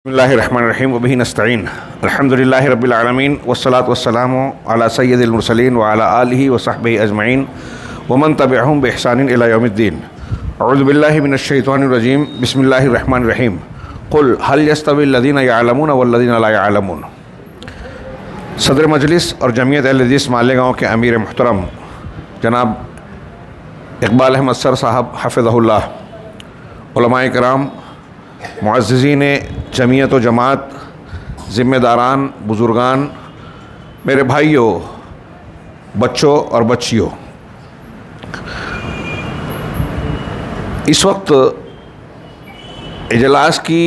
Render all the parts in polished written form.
بسم اللہ الرحمن الرحیم وبہ نستعین الحمد للہ رب العالمین والصلاة والسلام علی سید المرسلین وعلی آلہ وصحبہ اجمعین ومن تبعہم بإحسان الی یوم الدین. اعوذ باللہ من الشیطان الرجیم. بسم اللہ الرحمن الرحیم. قل هل يستوی الذین یعلمون والذین لا یعلمون. صدر مجلس اور جمعیت اہل حدیث مالیگاؤں کے امیر محترم جناب اقبال احمد سر صاحب حفظہ اللہ، علماء کرام، معززین جمعیت و جماعت، ذمہ داران، بزرگان، میرے بھائیوں، بچوں اور بچیوں، اس وقت اجلاس کی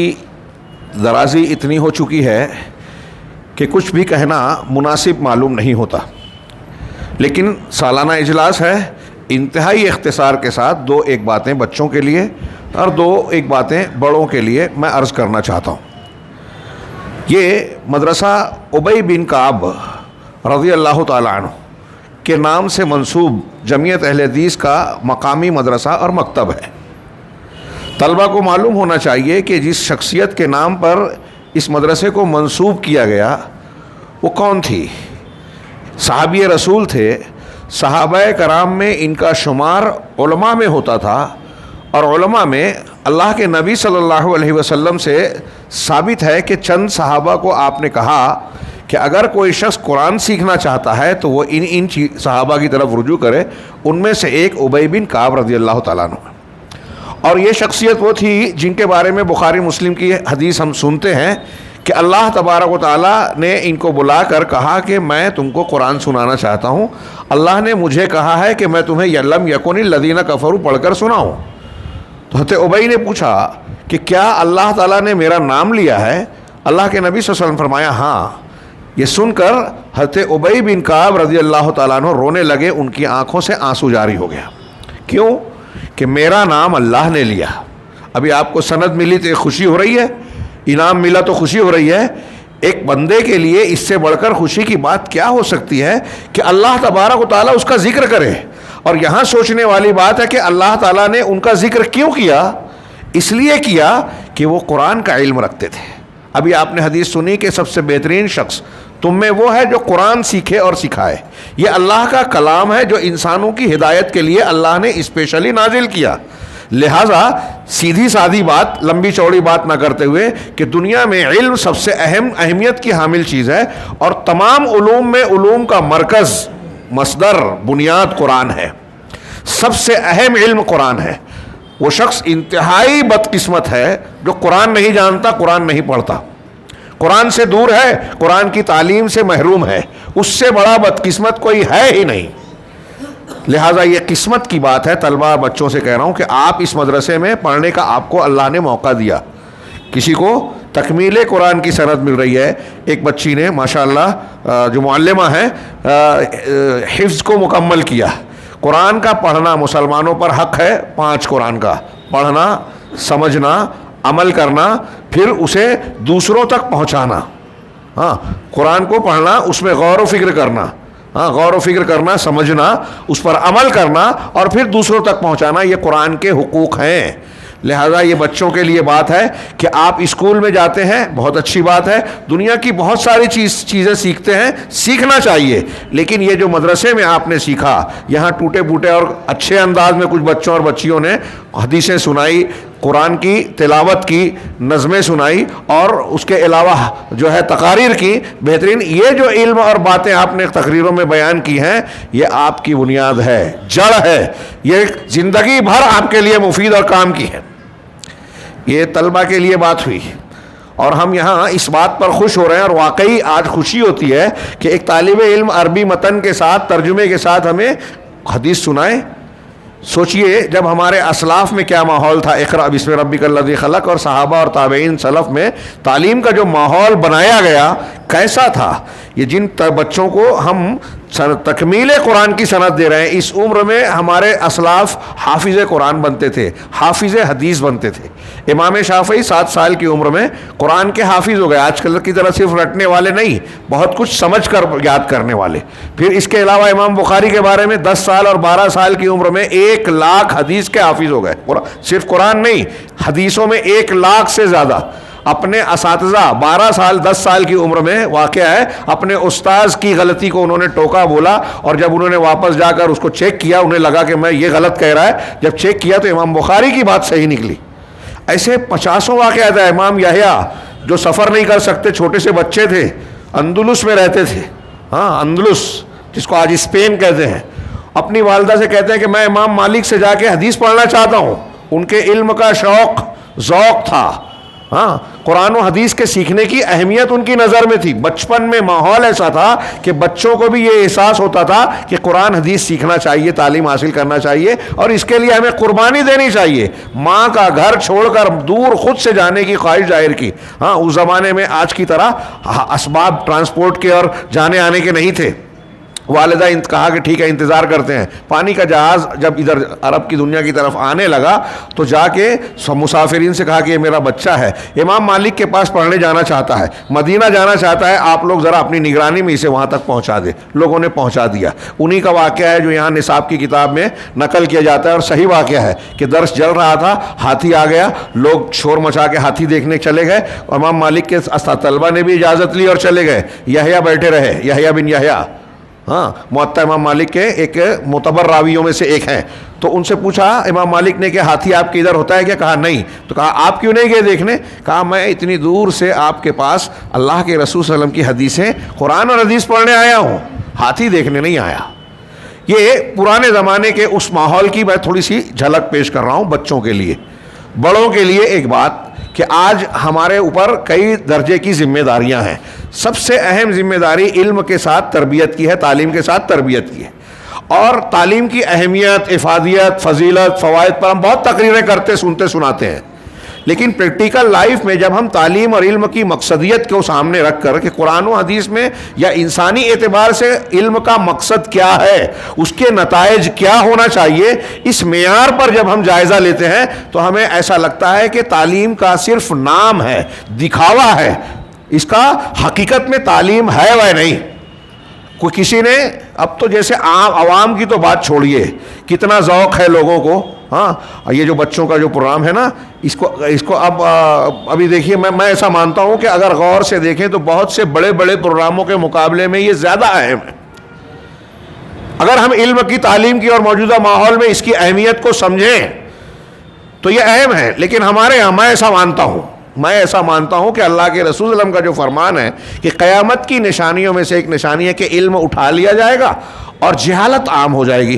درازی اتنی ہو چکی ہے کہ کچھ بھی کہنا مناسب معلوم نہیں ہوتا، لیکن سالانہ اجلاس ہے. انتہائی اختصار کے ساتھ دو ایک باتیں بچوں کے لیے اور دو ایک باتیں بڑوں کے لیے میں عرض کرنا چاہتا ہوں. یہ مدرسہ ابی بن کعب رضی اللہ تعالیٰ عنہ کے نام سے منسوب جمعیت اہل حدیث کا مقامی مدرسہ اور مکتب ہے. طلبہ کو معلوم ہونا چاہیے کہ جس شخصیت کے نام پر اس مدرسے کو منسوب کیا گیا وہ کون تھی. صحابی رسول تھے. صحابہ کرام میں ان کا شمار علماء میں ہوتا تھا، اور علماء میں اللہ کے نبی صلی اللہ علیہ وسلم سے ثابت ہے کہ چند صحابہ کو آپ نے کہا کہ اگر کوئی شخص قرآن سیکھنا چاہتا ہے تو وہ ان صحابہ کی طرف رجوع کرے. ان میں سے ایک ابی بن کعب رضی اللہ تعالیٰ عنہ، اور یہ شخصیت وہ تھی جن کے بارے میں بخاری مسلم کی حدیث ہم سنتے ہیں کہ اللہ تبارک و تعالیٰ نے ان کو بلا کر کہا کہ میں تم کو قرآن سنانا چاہتا ہوں. اللہ نے مجھے کہا ہے کہ میں تمہیں لم یکن الذین کفروا پڑھ کر سناؤں. تو حضرت ابی نے پوچھا کہ کیا اللہ تعالیٰ نے میرا نام لیا ہے؟ اللہ کے نبی صلی اللہ علیہ وسلم فرمایا ہاں. یہ سن کر حضرت ابی بن کعب رضی اللہ تعالیٰ عنہ رونے لگے. ان کی آنکھوں سے آنسو جاری ہو گیا. کیوں؟ کہ میرا نام اللہ نے لیا. ابھی آپ کو سند ملی تو خوشی ہو رہی ہے، انعام ملا تو خوشی ہو رہی ہے. ایک بندے کے لیے اس سے بڑھ کر خوشی کی بات کیا ہو سکتی ہے کہ اللہ تبارک و تعالیٰ اس کا ذکر کرے. اور یہاں سوچنے والی بات ہے کہ اللہ تعالیٰ نے ان کا ذکر کیوں کیا؟ اس لیے کیا کہ وہ قرآن کا علم رکھتے تھے. ابھی آپ نے حدیث سنی کہ سب سے بہترین شخص تم میں وہ ہے جو قرآن سیکھے اور سکھائے. یہ اللہ کا کلام ہے جو انسانوں کی ہدایت کے لیے اللہ نے اسپیشلی نازل کیا. لہٰذا سیدھی سادھی بات، لمبی چوڑی بات نہ کرتے ہوئے کہ دنیا میں علم سب سے اہمیت کی حامل چیز ہے، اور تمام علوم میں علوم کا مرکز، مصدر، بنیاد قرآن ہے. سب سے اہم علم قرآن ہے. وہ شخص انتہائی بدقسمت ہے جو قرآن نہیں جانتا، قرآن نہیں پڑھتا، قرآن سے دور ہے، قرآن کی تعلیم سے محروم ہے. اس سے بڑا بدقسمت کوئی ہے ہی نہیں. لہٰذا یہ قسمت کی بات ہے. طلبہ بچوں سے کہہ رہا ہوں کہ آپ اس مدرسے میں پڑھنے کا آپ کو اللہ نے موقع دیا. کسی کو تکمیل قرآن کی سند مل رہی ہے. ایک بچی نے ماشاءاللہ جو معلمہ ہیں حفظ کو مکمل کیا. قرآن کا پڑھنا مسلمانوں پر حق ہے. 5 قرآن کا پڑھنا، سمجھنا، عمل کرنا، پھر اسے دوسروں تک پہنچانا. ہاں، قرآن کو پڑھنا، اس میں غور و فکر کرنا، غور و فکر کرنا، سمجھنا، اس پر عمل کرنا، اور پھر دوسروں تک پہنچانا، یہ قرآن کے حقوق ہیں. لہذا یہ بچوں کے لیے بات ہے کہ آپ اسکول میں جاتے ہیں، بہت اچھی بات ہے. دنیا کی بہت ساری چیزیں سیکھتے ہیں، سیکھنا چاہیے، لیکن یہ جو مدرسے میں آپ نے سیکھا، یہاں ٹوٹے پھوٹے اور اچھے انداز میں کچھ بچوں اور بچیوں نے حدیثیں سنائی، قرآن کی تلاوت کی، نظمیں سنائی، اور اس کے علاوہ جو ہے تقاریر کی بہترین. یہ جو علم اور باتیں آپ نے تقریروں میں بیان کی ہیں، یہ آپ کی بنیاد ہے، جڑ ہے. یہ زندگی بھر آپ کے لیے مفید اور کام کی ہے. یہ طلبہ کے لیے بات ہوئی، اور ہم یہاں اس بات پر خوش ہو رہے ہیں، اور واقعی آج خوشی ہوتی ہے کہ ایک طالب علم عربی متن کے ساتھ، ترجمے کے ساتھ ہمیں حدیث سنائے. سوچئے جب ہمارے اسلاف میں کیا ماحول تھا، اقرأ بسم ربک الذی خلق، اور صحابہ اور تابعین سلف میں تعلیم کا جو ماحول بنایا گیا کیسا تھا. یہ جن بچوں کو ہم تکمیل قرآن کی سند دے رہے ہیں، اس عمر میں ہمارے اسلاف حافظ قرآن بنتے تھے، حافظ حدیث بنتے تھے. امام شافعی 7 سال کی عمر میں قرآن کے حافظ ہو گئے. آج کل کی طرح صرف رٹنے والے نہیں، بہت کچھ سمجھ کر یاد کرنے والے. پھر اس کے علاوہ امام بخاری کے بارے میں 10 سال اور 12 سال کی عمر میں 1 لاکھ حدیث کے حافظ ہو گئے. صرف قرآن نہیں، حدیثوں میں 1 لاکھ سے زیادہ. اپنے اساتذہ 12 سال 10 سال کی عمر میں واقعہ ہے، اپنے استاذ کی غلطی کو انہوں نے ٹوکا بولا، اور جب انہوں نے واپس جا کر اس کو چیک کیا انہیں لگا کہ میں یہ غلط کہہ رہا ہے، جب چیک کیا تو امام بخاری کی بات صحیح نکلی۔ ایسے 50 واقعات ہیں۔ امام یحییٰ جو سفر نہیں کر سکتے، چھوٹے سے بچے تھے، اندلس میں رہتے تھے، اندلس جس کو آج اسپین کہتے ہیں، اپنی والدہ سے کہتے ہیں کہ میں امام مالک سے جا کے حدیث پڑھنا چاہتا ہوں۔ ان کے علم کا شوق ذوق تھا، قرآن و حدیث کے سیکھنے کی اہمیت ان کی نظر میں تھی۔ بچپن میں ماحول ایسا تھا کہ بچوں کو بھی یہ احساس ہوتا تھا کہ قرآن حدیث سیکھنا چاہیے، تعلیم حاصل کرنا چاہیے، اور اس کے لیے ہمیں قربانی دینی چاہیے۔ ماں کا گھر چھوڑ کر دور خود سے جانے کی خواہش ظاہر کی۔ اس زمانے میں آج کی طرح اسباب ٹرانسپورٹ کے اور جانے آنے کے نہیں تھے۔ والدہ کہا کہ ٹھیک ہے انتظار کرتے ہیں۔ پانی کا جہاز جب ادھر عرب کی دنیا کی طرف آنے لگا تو جا کے مسافرین سے کہا کہ یہ میرا بچہ ہے، امام مالک کے پاس پڑھنے جانا چاہتا ہے، مدینہ جانا چاہتا ہے، آپ لوگ ذرا اپنی نگرانی میں اسے وہاں تک پہنچا دیں۔ لوگوں نے پہنچا دیا۔ انہی کا واقعہ ہے جو یہاں نصاب کی کتاب میں نقل کیا جاتا ہے، اور صحیح واقعہ ہے کہ درس چل رہا تھا، ہاتھی آ گیا، لوگ شور مچا کے ہاتھی دیکھنے چلے گئے، امام مالک کے طلبہ نے بھی اجازت لی اور چلے گئے۔ یحییٰ بیٹھے رہے، یحییٰ بن یحییٰ موطا امام مالک کے ایک معتبر راویوں میں سے ایک ہیں۔ تو ان سے پوچھا امام مالک نے کہ ہاتھی آپ کے ادھر ہوتا ہے کیا؟ کہا نہیں۔ تو کہا آپ کیوں نہیں گئے دیکھنے؟ کہا میں اتنی دور سے آپ کے پاس اللہ کے رسول صلی اللہ علیہ وسلم کی حدیثیں، قرآن اور حدیث پڑھنے آیا ہوں، ہاتھی دیکھنے نہیں آیا۔ یہ پرانے زمانے کے اس ماحول کی میں تھوڑی سی جھلک پیش کر رہا ہوں بچوں کے لیے۔ بڑوں کے لیے ایک بات کہ آج ہمارے اوپر کئی درجے کی ذمہ داریاں ہیں۔ سب سے اہم ذمہ داری علم کے ساتھ تربیت کی ہے، تعلیم کے ساتھ تربیت کی ہے، اور تعلیم کی اہمیت، افادیت، فضیلت، فوائد پر ہم بہت تقریریں کرتے سنتے سناتے ہیں، لیکن پریکٹیکل لائف میں جب ہم تعلیم اور علم کی مقصدیت کو سامنے رکھ کر کہ قرآن و حدیث میں یا انسانی اعتبار سے علم کا مقصد کیا ہے، اس کے نتائج کیا ہونا چاہیے، اس معیار پر جب ہم جائزہ لیتے ہیں تو ہمیں ایسا لگتا ہے کہ تعلیم کا صرف نام ہے، دکھاوا ہے، اس کا حقیقت میں تعلیم ہے وہ نہیں۔ کوئی کسی نے اب تو جیسے عوام کی تو بات چھوڑیے، کتنا ذوق ہے لوگوں کو، یہ جو بچوں کا جو پروگرام ہے نا، اس کو اب ابھی دیکھیے، میں ایسا مانتا ہوں کہ اگر غور سے دیکھیں تو بہت سے بڑے بڑے پروگراموں کے مقابلے میں یہ زیادہ اہم ہے۔ اگر ہم علم کی تعلیم کی اور موجودہ ماحول میں اس کی اہمیت کو سمجھیں تو یہ اہم ہے، لیکن ہمارے یہاں میں ایسا مانتا ہوں کہ اللہ کے رسول صلی اللہ علیہ وسلم کا جو فرمان ہے کہ قیامت کی نشانیوں میں سے ایک نشانی ہے کہ علم اٹھا لیا جائے گا اور جہالت عام ہو جائے گی۔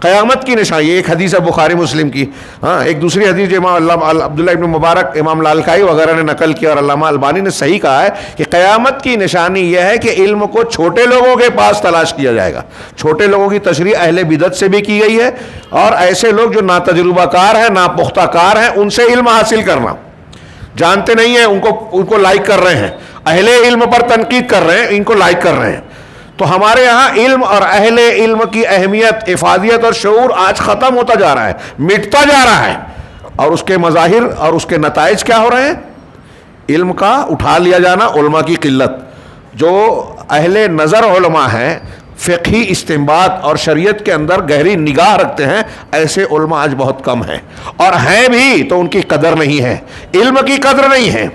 قیامت کی نشانی، ایک حدیث ہے بخاری مسلم کی، ایک دوسری حدیث جو امام عبداللہ ابن مبارک، امام لالکائی وغیرہ نے نقل کیا اور علامہ البانی نے صحیح کہا ہے کہ قیامت کی نشانی یہ ہے کہ علم کو چھوٹے لوگوں کے پاس تلاش کیا جائے گا۔ چھوٹے لوگوں کی تشریح اہل بدعت سے بھی کی گئی ہے، اور ایسے لوگ جو ناتجربہ کار ہیں، ناپختہ کار ہیں، ان سے علم حاصل کرنا، جانتے نہیں ہیں، ان کو لائک کر رہے ہیں، اہل علم پر تنقید کر رہے ہیں، ان کو لائک کر رہے ہیں۔ تو ہمارے ہاں علم اور اہل علم کی اہمیت، افادیت اور شعور آج ختم ہوتا جا رہا ہے، مٹتا جا رہا ہے، اور اس کے مظاہر اور اس کے نتائج کیا ہو رہے ہیں؟ علم کا اٹھا لیا جانا، علماء کی قلت۔ جو اہل نظر علماء ہیں، فقہی استنباط اور شریعت کے اندر گہری نگاہ رکھتے ہیں، ایسے علماء آج بہت کم ہیں، اور ہیں بھی تو ان کی قدر نہیں ہے، علم کی قدر نہیں ہے۔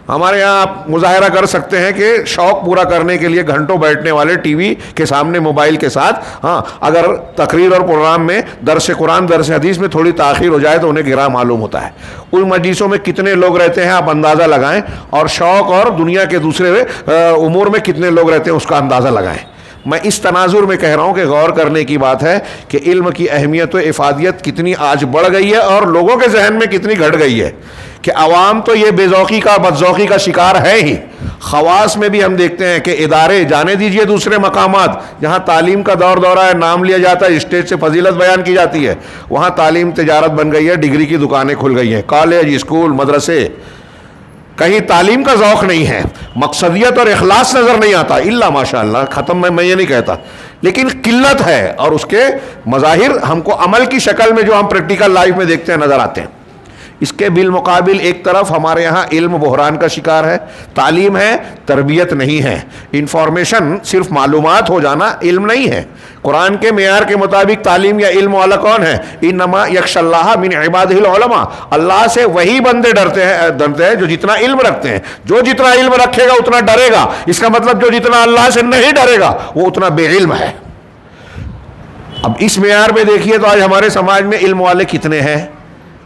ہمارے یہاں آپ مظاہرہ کر سکتے ہیں کہ شوق پورا کرنے کے لیے گھنٹوں بیٹھنے والے ٹی وی کے سامنے موبائل کے ساتھ، اگر تقریر اور پروگرام میں درس قرآن، درس حدیث میں تھوڑی تاخیر ہو جائے تو انہیں گرا معلوم ہوتا ہے۔ ان مجلسوں میں کتنے لوگ رہتے ہیں آپ اندازہ لگائیں، اور شوق اور دنیا کے دوسرے امور میں کتنے لوگ رہتے ہیں اس کا اندازہ لگائیں۔ میں اس تناظر میں کہہ رہا ہوں کہ غور کرنے کی بات ہے کہ علم کی اہمیت و افادیت کتنی آج بڑھ گئی ہے، اور لوگوں کے ذہن میں کتنی گھٹ گئی ہے کہ عوام تو یہ بے ذوقی کا، بد ذوقی کا شکار ہے ہی۔ خواص میں بھی ہم دیکھتے ہیں کہ ادارے، جانے دیجئے دوسرے مقامات جہاں تعلیم کا دورہ ہے، نام لیا جاتا ہے، اسٹیج سے فضیلت بیان کی جاتی ہے، وہاں تعلیم تجارت بن گئی ہے، ڈگری کی دکانیں کھل گئی ہیں، کالج، اسکول، مدرسے، کہیں تعلیم کا ذوق نہیں ہے، مقصدیت اور اخلاص نظر نہیں آتا، الا ماشاء اللہ، ختم میں یہ نہیں کہتا، لیکن قلت ہے، اور اس کے مظاہر ہم کو عمل کی شکل میں جو ہم پریکٹیکل لائف میں دیکھتے ہیں نظر آتے ہیں۔ اس کے بالمقابل ایک طرف ہمارے یہاں علم بحران کا شکار ہے، تعلیم ہے تربیت نہیں ہے، انفارمیشن صرف معلومات ہو جانا علم نہیں ہے۔ قرآن کے معیار کے مطابق تعلیم یا علم والا کون ہے؟ انما یخشی اللہ من عبادہ العلماء، اللہ سے وہی بندے ڈرتے ہیں جو جتنا علم رکھتے ہیں۔ جو جتنا علم رکھے گا اتنا ڈرے گا، اس کا مطلب جو جتنا اللہ سے نہیں ڈرے گا وہ اتنا بے علم ہے۔ اب اس معیار پہ دیکھیے تو آج ہمارے سماج میں علم والے کتنے ہیں؟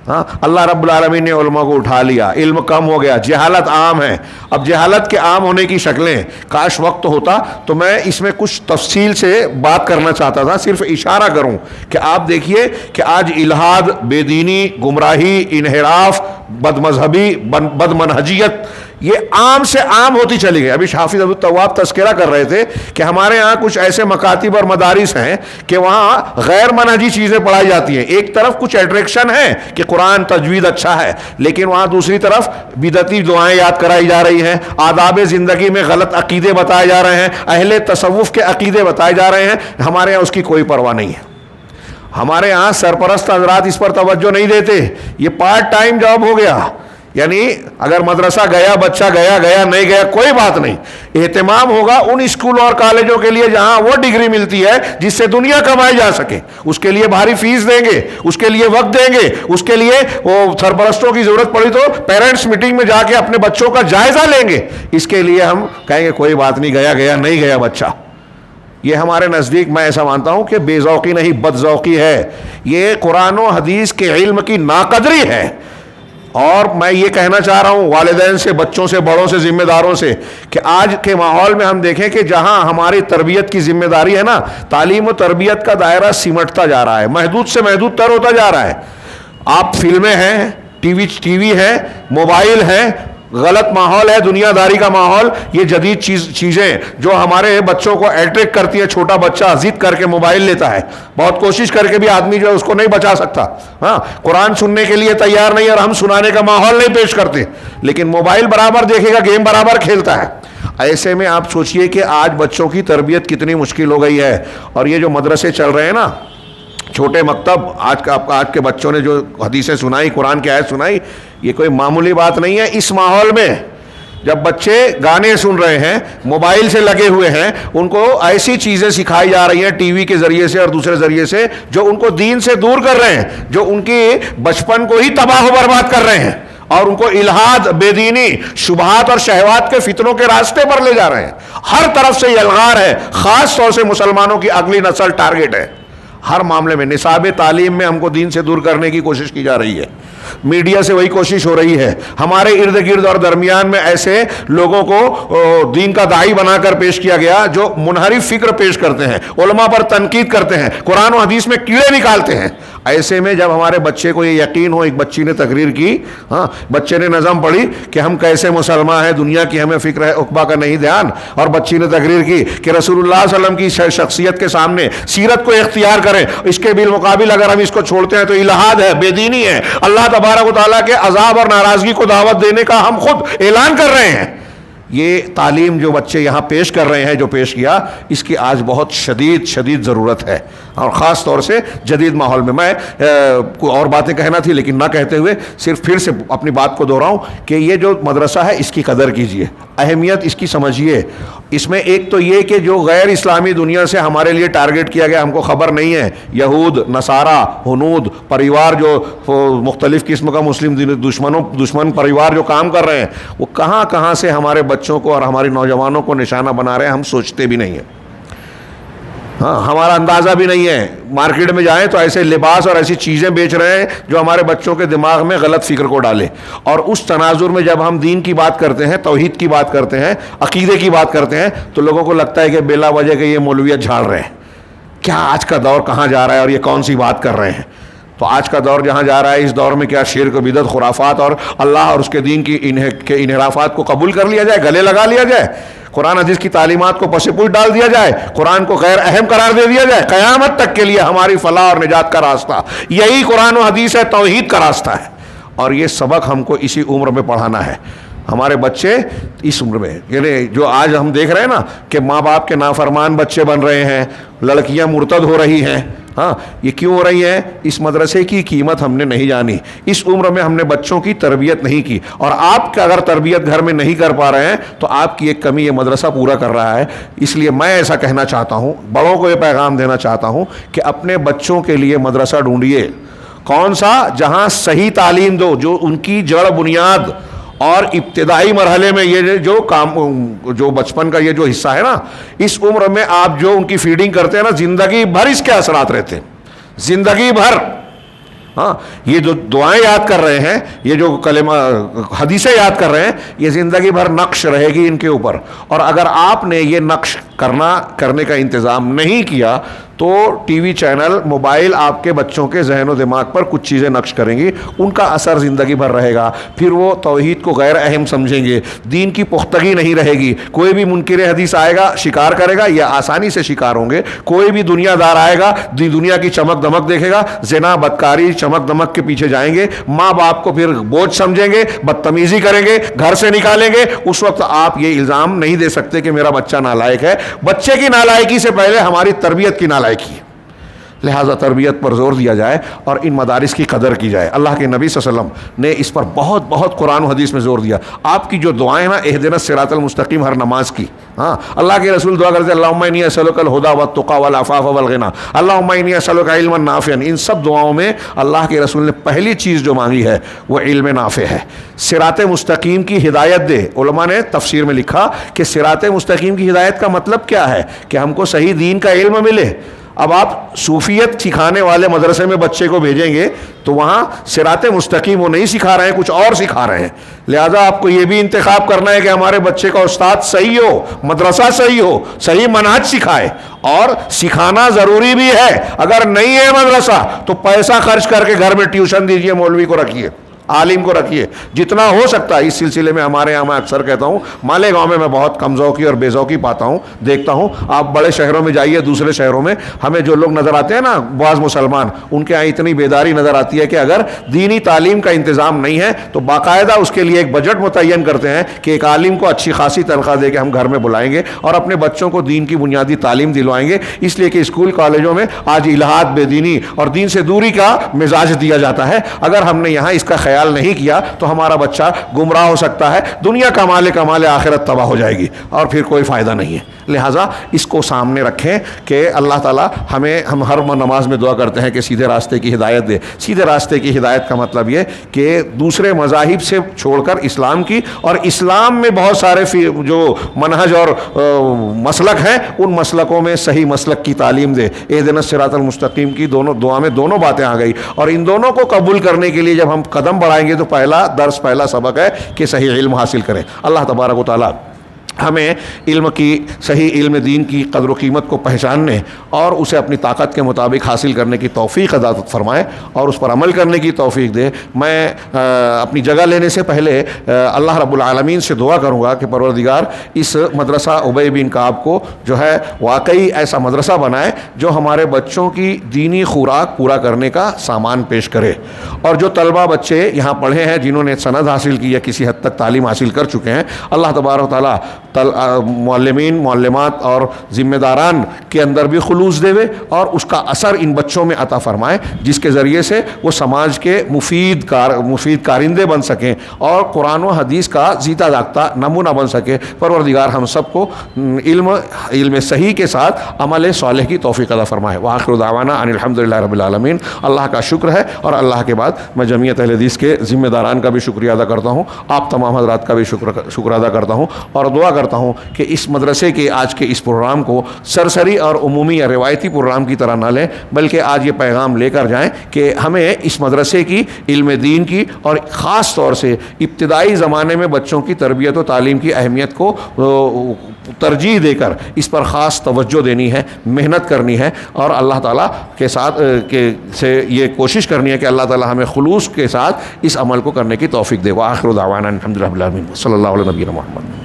ہاں، اللہ رب العالمین نے علماء کو اٹھا لیا، علم کم ہو گیا، جہالت عام ہے۔ اب جہالت کے عام ہونے کی شکلیں، کاش وقت ہوتا تو میں اس میں کچھ تفصیل سے بات کرنا چاہتا تھا، صرف اشارہ کروں کہ آپ دیکھیے کہ آج الحاد، بے دینی، گمراہی، انحراف، بد مذہبی، بد منہجیت یہ عام سے عام ہوتی چلی گئی۔ ابھی حافظ ابو التواب تذکرہ کر رہے تھے کہ ہمارے ہاں کچھ ایسے مکاتب اور مدارس ہیں کہ وہاں غیر منہجی چیزیں پڑھائی جاتی ہیں۔ ایک طرف کچھ اٹریکشن ہے کہ قرآن تجوید اچھا ہے، لیکن وہاں دوسری طرف بدعتی دعائیں یاد کرائی جا رہی ہیں، آداب زندگی میں غلط عقیدے بتائے جا رہے ہیں، اہل تصوف کے عقیدے بتائے جا رہے ہیں۔ ہمارے یہاں اس کی کوئی پرواہ نہیں ہے۔ ہمارے یہاں سرپرست حضرات اس پر توجہ نہیں دیتے، یہ پارٹ ٹائم جاب ہو گیا، یعنی اگر مدرسہ گیا بچہ گیا نہیں گیا کوئی بات نہیں، اہتمام ہوگا ان اسکولوں اور کالجوں کے لیے جہاں وہ ڈگری ملتی ہے جس سے دنیا کمائی جا سکے، اس کے لیے بھاری فیس دیں گے، اس کے لیے وقت دیں گے، اس کے لیے وہ سرپرستوں کی ضرورت پڑی تو پیرنٹس میٹنگ میں جا کے اپنے بچوں کا جائزہ لیں گے۔ اس کے لیے ہم کہیں گے کوئی بات نہیں، گیا نہیں گیا بچہ۔ یہ ہمارے نزدیک میں ایسا مانتا ہوں کہ بے ذوقی نہیں بد ذوقی ہے، یہ قرآن و حدیث کے علم کی ناقدری ہے۔ اور میں یہ کہنا چاہ رہا ہوں والدین سے، بچوں سے، بڑوں سے، ذمہ داروں سے کہ آج کے ماحول میں ہم دیکھیں کہ جہاں ہماری تربیت کی ذمہ داری ہے نا، تعلیم و تربیت کا دائرہ سمٹتا جا رہا ہے، محدود سے محدود تر ہوتا جا رہا ہے۔ آپ فلمیں ہیں، ٹی وی ہے، موبائل ہے، غلط ماحول ہے، دنیا داری کا ماحول، یہ جدید چیزیں جو ہمارے بچوں کو اٹریکٹ کرتی ہیں۔ چھوٹا بچہ ضد کر کے موبائل لیتا ہے، بہت کوشش کر کے بھی آدمی جو ہے اس کو نہیں بچا سکتا۔ ہاں، قرآن سننے کے لیے تیار نہیں اور ہم سنانے کا ماحول نہیں پیش کرتے، لیکن موبائل برابر دیکھے گا، گیم برابر کھیلتا ہے۔ ایسے میں آپ سوچئے کہ آج بچوں کی تربیت کتنی مشکل ہو گئی ہے۔ اور یہ جو مدرسے چل رہے ہیں نا، چھوٹے مکتب، آج کے بچوں نے جو حدیثیں سنائی، قرآن کی آیت سنائی، یہ کوئی معمولی بات نہیں ہے۔ اس ماحول میں جب بچے گانے سن رہے ہیں، موبائل سے لگے ہوئے ہیں، ان کو ایسی چیزیں سکھائی جا رہی ہیں ٹی وی کے ذریعے سے اور دوسرے ذریعے سے جو ان کو دین سے دور کر رہے ہیں، جو ان کی بچپن کو ہی تباہ و برباد کر رہے ہیں، اور ان کو الحاد، بے دینی، شبہات اور شہوات کے فتنوں کے راستے پر لے جا رہے ہیں۔ ہر طرف سے یہ الغار ہے، خاص طور سے مسلمانوں کی اگلی نسل ٹارگٹ ہے۔ ہر معاملے میں نصاب تعلیم میں ہم کو دین سے دور کرنے کی کوشش کی جا رہی ہے، میڈیا سے وہی کوشش ہو رہی ہے۔ ہمارے ارد گرد اور درمیان میں ایسے لوگوں کو دین کا داعی بنا کر پیش کیا گیا جو منحرف فکر پیش کرتے ہیں، علماء پر تنقید کرتے ہیں، قرآن و حدیث میں کیڑے نکالتے ہیں۔ ایسے میں جب ہمارے بچے کو یہ یقین ہو، ایک بچی نے تقریر کی، بچے نے نظم پڑھی کہ ہم کیسے مسلمان ہیں، دنیا کی ہمیں فکر ہے، عقبہ کا نہیں دھیان، اور بچی نے تقریر کی کہ رسول اللہ صلی اللہ علیہ وسلم کی شخصیت کے سامنے سیرت کو اختیار کریں، اس کے بالمقابل اگر ہم اس کو چھوڑتے ہیں تو الحاد ہے، بے دینی ہے، اللہ تبارک و تعالیٰ کے عذاب اور ناراضگی کو دعوت دینے کا ہم خود اعلان کر رہے ہیں۔ یہ تعلیم جو بچے یہاں پیش کر رہے ہیں، جو پیش کیا، اس کی آج بہت شدید ضرورت ہے، اور خاص طور سے جدید ماحول میں۔ میں کوئی اور باتیں کہنا تھی لیکن نہ کہتے ہوئے صرف پھر سے اپنی بات کو دہراؤں کہ یہ جو مدرسہ ہے اس کی قدر کیجئے، اہمیت اس کی سمجھیے۔ اس میں ایک تو یہ کہ جو غیر اسلامی دنیا سے ہمارے لیے ٹارگٹ کیا گیا، ہم کو خبر نہیں ہے، یہود، نصارہ، ہنود پریوار جو مختلف قسم کا مسلم دشمن پریوار جو کام کر رہے ہیں، وہ کہاں کہاں سے ہمارے بچوں کو اور ہماری نوجوانوں کو نشانہ بنا رہے ہیں، ہم سوچتے بھی نہیں ہیں۔ ہاں، ہمارا اندازہ بھی نہیں ہے۔ مارکیٹ میں جائیں تو ایسے لباس اور ایسی چیزیں بیچ رہے ہیں جو ہمارے بچوں کے دماغ میں غلط فکر کو ڈالے۔ اور اس تناظر میں جب ہم دین کی بات کرتے ہیں، توحید کی بات کرتے ہیں، عقیدے کی بات کرتے ہیں، تو لوگوں کو لگتا ہے کہ بلا وجہ کہ یہ مولویت جھاڑ رہے ہیں۔ کیا آج کا دور کہاں جا رہا ہے اور یہ کون سی بات کر رہے ہیں؟ تو آج کا دور جہاں جا رہا ہے، اس دور میں کیا شرک، بدعت، خرافات اور اللہ اور اس کے دین کی انحرافات کو قبول کر لیا جائے، گلے لگا لیا جائے، قرآن حدیث کی تعلیمات کو پس پوچھ ڈال دیا جائے، قرآن کو غیر اہم قرار دے دیا جائے؟ قیامت تک کے لیے ہماری فلاح اور نجات کا راستہ یہی قرآن و حدیث ہے، توحید کا راستہ ہے، اور یہ سبق ہم کو اسی عمر میں پڑھانا ہے۔ ہمارے بچے اس عمر میں، یعنی جو آج ہم دیکھ رہے ہیں نا کہ ماں باپ کے نافرمان بچے بن رہے ہیں، لڑکیاں مرتد ہو رہی ہیں، ہاں یہ کیوں ہو رہی ہے؟ اس مدرسے کی قیمت ہم نے نہیں جانی، اس عمر میں ہم نے بچوں کی تربیت نہیں کی، اور آپ کا اگر تربیت گھر میں نہیں کر پا رہے ہیں تو آپ کی ایک کمی یہ مدرسہ پورا کر رہا ہے۔ اس لیے میں ایسا کہنا چاہتا ہوں، بڑوں کو یہ پیغام دینا چاہتا ہوں کہ اپنے بچوں کے لیے مدرسہ ڈھونڈیے، کون سا؟ جہاں صحیح تعلیم دو، جو ان کی جڑ بنیاد اور ابتدائی مرحلے میں یہ جو بچپن کا یہ جو حصہ ہے نا، اس عمر میں آپ جو ان کی فیڈنگ کرتے ہیں نا، زندگی بھر اس کے اثرات رہتے ہیں، زندگی بھر۔ ہاں یہ جو دعائیں یاد کر رہے ہیں، یہ جو کلمہ حدیثیں یاد کر رہے ہیں، یہ زندگی بھر نقش رہے گی ان کے اوپر، اور اگر آپ نے یہ نقش کرنے کا انتظام نہیں کیا تو ٹی وی چینل، موبائل آپ کے بچوں کے ذہن و دماغ پر کچھ چیزیں نقش کریں گی، ان کا اثر زندگی بھر رہے گا، پھر وہ توحید کو غیر اہم سمجھیں گے، دین کی پختگی نہیں رہے گی، کوئی بھی منکر حدیث آئے گا شکار کرے گا یا آسانی سے شکار ہوں گے، کوئی بھی دنیا دار آئے گا دنیا کی چمک دمک دیکھے گا، زنا بدکاری چمک دمک کے پیچھے جائیں گے، ماں باپ کو پھر بوجھ سمجھیں گے، بدتمیزی کریں گے، گھر سے نکالیں گے۔ اس وقت آپ یہ الزام نہیں دے سکتے کہ میرا بچہ نالائق ہے، بچے کی نالائکی سے پہلے ہماری تربیت کی نالائکی ہے، لہٰذا تربیت پر زور دیا جائے اور ان مدارس کی قدر کی جائے۔ اللہ کے نبی صلی اللہ علیہ وسلم نے اس پر بہت بہت قرآن و حدیث میں زور دیا۔ آپ کی جو دعائیں نا، اہدنا الصراط المستقیم، ہر نماز کی، ہاں اللہ کے رسول دعا کرتے اللہم انی اسألک الہدی والتقی والعفاف والغنی، اللہم انی اسألک علما نافعا۔ ان سب دعاؤں میں اللہ کے رسول نے پہلی چیز جو مانگی ہے وہ علم نافع ہے۔ صراط مستقیم کی ہدایت دے۔ علماء نے تفسیر میں لکھا کہ صراط مستقیم کی ہدایت کا مطلب کیا ہے؟ کہ ہم کو صحیح دین کا علم ملے۔ اب آپ صوفیت سکھانے والے مدرسے میں بچے کو بھیجیں گے تو وہاں صراط مستقیم وہ نہیں سکھا رہے ہیں، کچھ اور سکھا رہے ہیں، لہذا آپ کو یہ بھی انتخاب کرنا ہے کہ ہمارے بچے کا استاد صحیح ہو، مدرسہ صحیح ہو، صحیح منہج سکھائے، اور سکھانا ضروری بھی ہے۔ اگر نہیں ہے مدرسہ تو پیسہ خرچ کر کے گھر میں ٹیوشن دیجئے، مولوی کو رکھیے، عالم کو رکھیے، جتنا ہو سکتا ہے۔ اس سلسلے میں ہمارے یہاں میں اکثر کہتا ہوں، مالیگاؤں میں بہت کم ذوقی اور بے ذوقی پاتا ہوں، دیکھتا ہوں۔ آپ بڑے شہروں میں جائیے، دوسرے شہروں میں ہمیں جو لوگ نظر آتے ہیں نا، بعض مسلمان، ان کے یہاں اتنی بیداری نظر آتی ہے کہ اگر دینی تعلیم کا انتظام نہیں ہے تو باقاعدہ اس کے لیے ایک بجٹ متعین کرتے ہیں کہ ایک عالم کو اچھی خاصی تنخواہ دے کے ہم گھر میں بلائیں گے اور اپنے بچوں کو دین کی بنیادی تعلیم دلوائیں گے، اس لیے کہ اسکول کالجوں میں آج الہاد، بے دینی اور دین سے دوری کا مزاج دیا جاتا ہے۔ اگر ہم نے یہاں اس کا خیال نہیں کیا تو ہمارا بچہ گمراہ ہو سکتا ہے، دنیا کمال آخرت تباہ ہو جائے گی اور پھر کوئی فائدہ نہیں ہے۔ لہٰذا اس کو سامنے رکھیں کہ اللہ تعالیٰ ہم ہر نماز میں دعا کرتے ہیں کہ سیدھے راستے کی ہدایت دے۔ سیدھے راستے کی ہدایت کا مطلب یہ کہ دوسرے مذاہب سے چھوڑ کر اسلام کی، اور اسلام میں بہت سارے جو منہج اور مسلک ہیں، ان مسلکوں میں صحیح مسلک کی تعلیم دے۔ اہدنا الصراط المستقیم کی دونوں دعا میں دونوں باتیں آ گئی، اور ان دونوں کو قبول کرنے کے لیے جب ہم قدم بڑھائیں گے تو پہلا درس، پہلا سبق ہے کہ صحیح علم حاصل کریں۔ اللہ تبارک و تعالیٰ ہمیں علم کی، صحیح علم دین کی قدر و قیمت کو پہچاننے اور اسے اپنی طاقت کے مطابق حاصل کرنے کی توفیق عطا فرمائے اور اس پر عمل کرنے کی توفیق دے۔ میں اپنی جگہ لینے سے پہلے اللہ رب العالمین سے دعا کروں گا کہ پروردگار اس مدرسہ ابی بن کعب کو جو ہے واقعی ایسا مدرسہ بنائے جو ہمارے بچوں کی دینی خوراک پورا کرنے کا سامان پیش کرے، اور جو طلبہ بچے یہاں پڑھے ہیں جنہوں نے سند حاصل کی یا کسی حد تک تعلیم حاصل کر چکے ہیں، اللہ تبارک و تعالیٰ معلمین، معلمات اور ذمہ داران کے اندر بھی خلوص دے اور اس کا اثر ان بچوں میں عطا فرمائے، جس کے ذریعے سے وہ سماج کے مفید کارندے بن سکیں اور قرآن و حدیث کا زیتا جاگتا نمونہ بن سکے۔ پروردگار ہم سب کو علم صحیح کے ساتھ عمل صالح کی توفیق عطا فرمائے۔ وآخر دعوانا ان الحمدللہ رب العالمین۔ اللہ کا شکر ہے، اور اللہ کے بعد میں جمعیت اہل حدیث کے ذمہ داران کا بھی شکریہ ادا کرتا ہوں، آپ تمام حضرات کا بھی شکر ادا کرتا ہوں، اور دعا کرتا ہوں کہ اس مدرسے کے آج کے اس پروگرام کو سرسری اور عمومی یا روایتی پروگرام کی طرح نہ لیں، بلکہ آج یہ پیغام لے کر جائیں کہ ہمیں اس مدرسے کی، علم دین کی، اور خاص طور سے ابتدائی زمانے میں بچوں کی تربیت و تعلیم کی اہمیت کو ترجیح دے کر اس پر خاص توجہ دینی ہے، محنت کرنی ہے، اور اللہ تعالیٰ کے ساتھ سے یہ کوشش کرنی ہے کہ اللہ تعالیٰ ہمیں خلوص کے ساتھ اس عمل کو کرنے کی توفیق دے۔ وآخر دعوانا الحمدللہ رب العالمین، صلی اللہ علیہ نبینا محمد۔